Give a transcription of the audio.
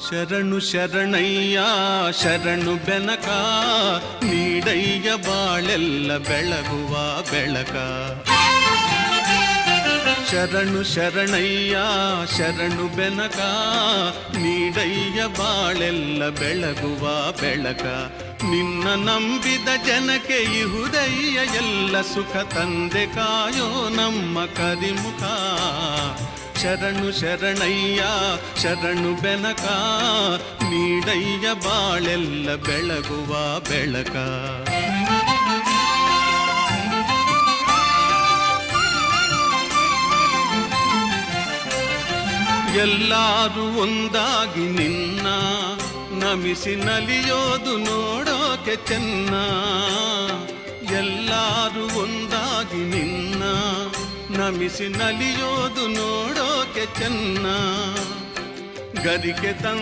ಶರಣು ಶರಣಯ್ಯ ಶರಣು ಬೆನಕ ನೀಡಯ್ಯ ಬಾಳೆಲ್ಲ ಬೆಳಗುವ ಬೆಳಕ. ಶರಣು ಶರಣಯ್ಯ ಶರಣು ಬೆನಕ ನೀಡಯ್ಯ ಬಾಳೆಲ್ಲ ಬೆಳಗುವ ಬೆಳಕ. ನಿನ್ನ ನಂಬಿದ ಜನಕ್ಕೆ ಇಹುದಯ್ಯ ಎಲ್ಲ ಸುಖ ತಂದೆ ಕಾಯೋ ನಮ್ಮ ಕರಿಮುಖ. ಶರಣು ಶರಣಯ್ಯ ಶರಣು ಬೆನಕ ನೀಡಯ್ಯ ಬಾಳೆಲ್ಲ ಬೆಳಗುವ ಬೆಳಕ. ಎಲ್ಲರೂ ಒಂದಾಗಿ ನಿನ್ನ ನಮಿಸಿ ನಲಿಯೋದು ನೋಡೋಕೆ ಚೆನ್ನ. ಎಲ್ಲರೂ ಒಂದಾಗಿ ನಿನ್ನ ನಮಿಸಿ ನಲಿಯೋದು ನೋಡೋಕೆ ಚೆನ್ನ. ಗರಿಕೆ